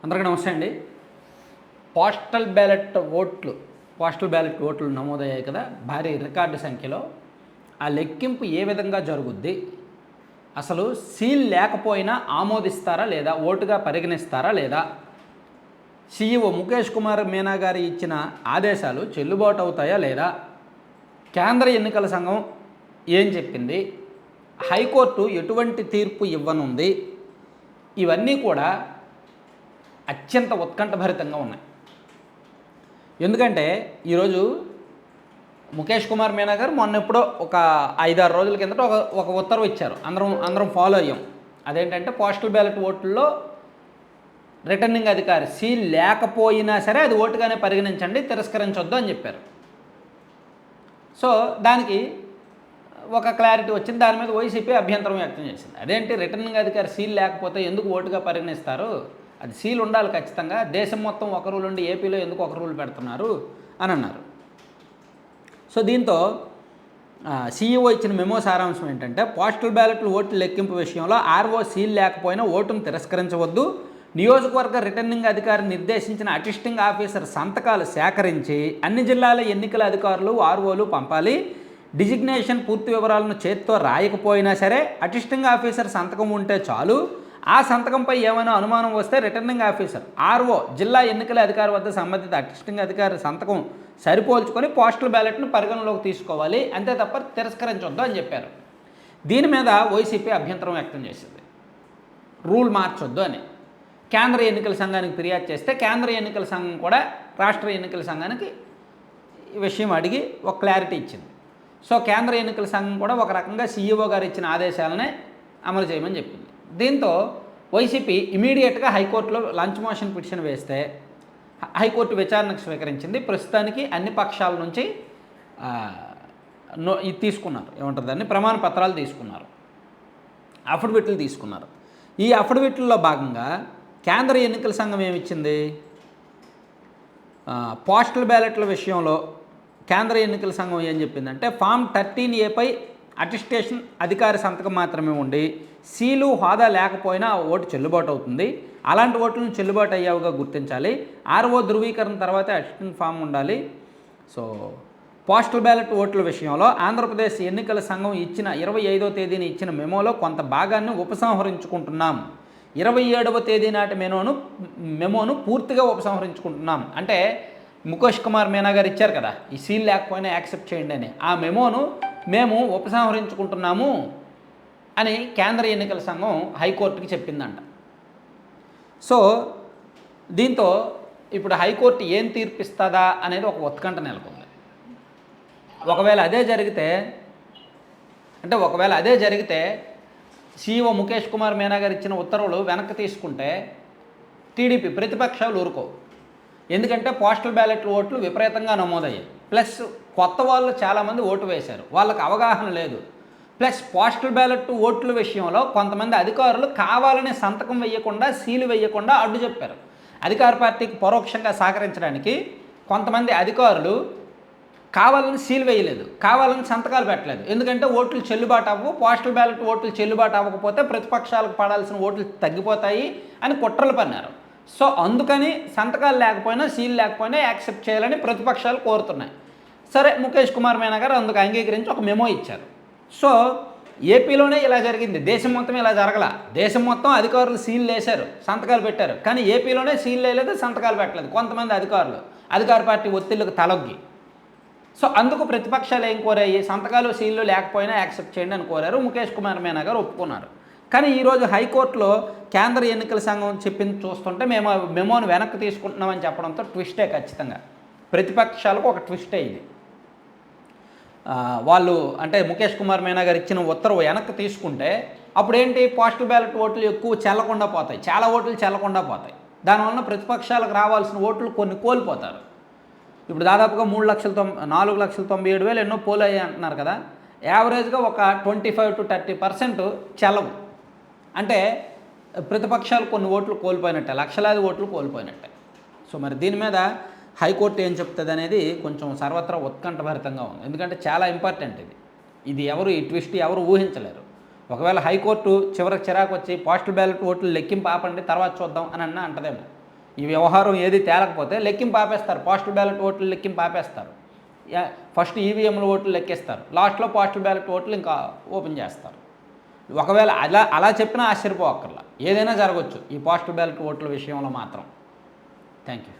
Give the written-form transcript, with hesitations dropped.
అందరికీ నమస్తే అండి. పోస్టల్ బ్యాలెట్ ఓట్లు నమోదయ్యాయి కదా, భారీ రికార్డు సంఖ్యలో. ఆ లెక్కింపు ఏ విధంగా జరుగుద్ది, అసలు సీల్ లేకపోయినా ఆమోదిస్తారా లేదా, ఓటుగా పరిగణిస్తారా లేదా, సీఈఓ ముఖేష్ కుమార్ మీనా గారు ఇచ్చిన ఆదేశాలు చెల్లుబాటు అవుతాయా లేదా, కేంద్ర ఎన్నికల సంఘం ఏం చెప్పింది, హైకోర్టు ఎటువంటి తీర్పు ఇవ్వనుంది, ఇవన్నీ కూడా అత్యంత ఉత్కంఠభరితంగా ఉన్నాయి. ఎందుకంటే ఈరోజు ముఖేష్ కుమార్ మీనా గారు మొన్న ఎప్పుడో ఒక 5-6 రోజుల కిందట ఒక ఉత్తర్వు ఇచ్చారు. అందరం ఫాలో అయ్యాం. అదేంటంటే పోస్టల్ బ్యాలెట్ ఓట్లలో రిటర్నింగ్ అధికారి సీల్ లేకపోయినా సరే అది ఓటుగానే పరిగణించండి, తిరస్కరించొద్దు అని చెప్పారు. సో దానికి ఒక క్లారిటీ వచ్చింది. దాని మీద వైసీపీ అభ్యంతరం వ్యక్తం చేసింది. అదేంటి, రిటర్నింగ్ అధికారి సీల్ లేకపోతే ఎందుకు ఓటుగా పరిగణిస్తారు, అది సీల్ ఉండాలి ఖచ్చితంగా, దేశం మొత్తం ఒక రూల్ ఉండి ఏపీలో ఎందుకు ఒక రూల్ పెడుతున్నారు అని అన్నారు. సో దీంతో సీఈఓ ఇచ్చిన మెమో సారాంశం ఏంటంటే, పోస్టల్ బ్యాలెట్లు ఓట్ల లెక్కింపు విషయంలో ఆర్ఓ సీల్ లేకపోయినా ఓటును తిరస్కరించవద్దు, నియోజకవర్గ రిటర్నింగ్ అధికారి నిర్దేశించిన అసిస్టింగ్ ఆఫీసర్ సంతకాలు సేకరించి అన్ని జిల్లాల ఎన్నికల అధికారులు ఆర్ఓలు పంపాలి, డిజిగ్నేషన్ పూర్తి వివరాలను చేత్తో రాయకపోయినా సరే అసిస్టింగ్ ఆఫీసర్ సంతకం ఉంటే చాలు, ఆ సంతకంపై ఏమైనా అనుమానం వస్తే రిటర్నింగ్ ఆఫీసర్ ఆర్ఓ జిల్లా ఎన్నికల అధికారి వద్ద సంబంధిత అసిస్టింగ్ అధికారి సంతకం సరిపోల్చుకొని పోస్టల్ బ్యాలెట్ను పరిగణలోకి తీసుకోవాలి, అంతే తప్ప తిరస్కరించొద్దు అని చెప్పారు. దీని మీద వైసీపీ అభ్యంతరం వ్యక్తం చేసింది, రూల్ మార్చొద్దు అని. కేంద్ర ఎన్నికల సంఘానికి ఫిర్యాదు చేస్తే కేంద్ర ఎన్నికల సంఘం కూడా రాష్ట్ర ఎన్నికల సంఘానికి ఈ విషయం అడిగి ఒక క్లారిటీ ఇచ్చింది. సో కేంద్ర ఎన్నికల సంఘం కూడా ఒక రకంగా సీఈఓ గారు ఇచ్చిన ఆదేశాలనే అమలు చేయమని చెప్పింది. దీంతో వైసీపీ ఇమీడియట్గా హైకోర్టులో లంచ్ మోషన్ పిటిషన్ వేస్తే హైకోర్టు విచారణకు స్వీకరించింది. ప్రస్తుతానికి అన్ని పక్షాల నుంచి ఇది తీసుకున్నారు, ఏమంటారు దాన్ని, ప్రమాణ పత్రాలు తీసుకున్నారు, అఫిడవిట్లు తీసుకున్నారు. ఈ అఫిడవిట్లలో భాగంగా కేంద్ర ఎన్నికల సంఘం ఏమిచ్చింది, పోస్టల్ బ్యాలెట్ల విషయంలో కేంద్ర ఎన్నికల సంఘం ఏం చెప్పిందంటే, ఫామ్ 13A అటెస్టేషన్ అధికారి సంతకం మాత్రమే ఉండి సీలు హోదా లేకపోయినా ఓటు చెల్లుబాటు అవుతుంది, అలాంటి ఓట్లను చెల్లుబాటు అయ్యావుగా గుర్తించాలి, ఆర్ఓ ధృవీకరణ తర్వాత అటెస్టింగ్ ఫామ్ ఉండాలి. సో పోస్టల్ బ్యాలెట్ ఓట్ల విషయంలో ఆంధ్రప్రదేశ్ ఎన్నికల సంఘం ఇచ్చిన 25వ తేదీని ఇచ్చిన మెమోలో కొంత భాగాన్ని ఉపసంహరించుకుంటున్నాం, 27వ తేదీ నాటి మెమోను పూర్తిగా ఉపసంహరించుకుంటున్నాం. అంటే ముఖేష్ కుమార్ మీనా గారు ఇచ్చారు కదా, ఈ సీల్ లేకపోయినా యాక్సెప్ట్ చేయండి అని, ఆ మెమోను మేము ఉపసంహరించుకుంటున్నాము అని కేంద్ర ఎన్నికల సంఘం హైకోర్టుకి చెప్పిందంట. సో దీంతో ఇప్పుడు హైకోర్టు ఏం తీర్పిస్తుందా అనేది ఒక ఉత్కంఠ నెలకొంది. ఒకవేళ అదే జరిగితే సీఈఓ ముఖేష్ కుమార్ మీనా గారు ఇచ్చిన ఉత్తర్వులు వెనక్కి తీసుకుంటే టీడీపీ ప్రతిపక్షాలు ఊరుకోవు. ఎందుకంటే పోస్టల్ బ్యాలెట్ ఓట్లు విపరీతంగా నమోదయ్యాయి, ప్లస్ కొత్త వాళ్ళు చాలామంది ఓటు వేశారు, వాళ్ళకి అవగాహన లేదు. ప్లస్ పోస్టల్ బ్యాలెట్ ఓట్ల విషయంలో కొంతమంది అధికారులు కావాలని సంతకం వేయకుండా సీలు వేయకుండా అడ్డు చెప్పారు. అధికార పార్టీకి పరోక్షంగా సహకరించడానికి కొంతమంది అధికారులు కావాలని సీల్ వేయలేదు, కావాలని సంతకాలు పెట్టలేదు. ఎందుకంటే ఓట్లు చెల్లుబాటు అవ్వవు, పోస్టల్ బ్యాలెట్ ఓట్లు చెల్లుబాటు అవ్వకపోతే ప్రతిపక్షాలకు పడాల్సిన ఓట్లు తగ్గిపోతాయి అని కుట్రలు పన్నారు. సో అందుకని సంతకాలు లేకపోయినా సీల్ లేకపోయినా యాక్సెప్ట్ చేయాలని ప్రతిపక్షాలు కోరుతున్నాయి. సరే, ముఖేష్ కుమార్ మీనా గారు అందుకు అంగీకరించి ఒక మెమో ఇచ్చారు. సో ఏపీలోనే ఇలా జరిగింది, దేశం మొత్తం ఇలా జరగల. దేశం మొత్తం అధికారులు సీల్ వేశారు, సంతకాలు పెట్టారు, కానీ ఏపీలోనే సీల్ వేయలేదు, సంతకాలు పెట్టలేదు కొంతమంది అధికారులు, అధికార పార్టీ ఒత్తిళ్లకు తలొగ్గి. సో అందుకు ప్రతిపక్షాలు ఏం కోరాయి, సంతకాలు సీల్లు లేకపోయినా యాక్సెప్ట్ చేయండి అని కోరారు. ముఖేష్ కుమార్ మీనా గారు ఒప్పుకున్నారు. కానీ ఈరోజు హైకోర్టులో కేంద్ర ఎన్నికల సంఘం చెప్పింది చూస్తుంటే మేము మెమోను వెనక్కి తీసుకుంటున్నామని చెప్పడంతో ట్విస్టే, ఖచ్చితంగా ప్రతిపక్షాలకు ఒక ట్విస్టే ఇది. వాళ్ళు అంటే ముఖేష్ కుమార్ మీనా గారు ఇచ్చిన ఉత్తర్వు వెనక్కి తీసుకుంటే అప్పుడేంటి, పోస్టల్ బ్యాలెట్ ఓట్లు ఎక్కువ చెల్లకుండా పోతాయి, చాలా ఓట్లు చెల్లకుండా పోతాయి. దానివల్ల ప్రతిపక్షాలకు రావాల్సిన ఓట్లు కొన్ని కోల్పోతారు. ఇప్పుడు దాదాపుగా 4,97,000 ఎన్నో పోల్ అయ్యాయి అంటున్నారు కదా, యావరేజ్గా ఒక 25 to 30% చెల్లవు. అంటే ప్రతిపక్షాలు కొన్ని ఓట్లు కోల్పోయినట్టే, లక్షలాది ఓట్లు కోల్పోయినట్టే. సో మరి దీని మీద హైకోర్టు ఏం చెప్తుంది అనేది కొంచెం సర్వత్రా ఉత్కంఠభరితంగా ఉంది. ఎందుకంటే చాలా ఇంపార్టెంట్ ఇది ఎవరు ఈ ట్విస్ట్ ఎవరు ఊహించలేరు. ఒకవేళ హైకోర్టు చివరికి చిరాకు వచ్చి పోస్టల్ బ్యాలెట్ ఓట్లు లెక్కింపు ఆపండి తర్వాత చూద్దాం అని అంటదేమో. ఈ వ్యవహారం ఏది తేలకపోతే లెక్కింపు ఆపేస్తారు, పోస్టల్ బ్యాలెట్ ఓట్లు లెక్కింపు ఆపేస్తారు. ఫస్ట్ ఈవీఎంల ఓట్లు లెక్కిస్తారు, లాస్ట్లో పోస్టల్ బ్యాలెట్ ఓట్లు ఇంకా ఓపెన్ చేస్తారు. ఒకవేళ అలా చెప్పినా ఆశ్చర్యపోక్కర్లా, ఏదైనా జరగవచ్చు ఈ పోస్టల్ బ్యాలెట్ ఓట్ల విషయంలో మాత్రం. Thank you.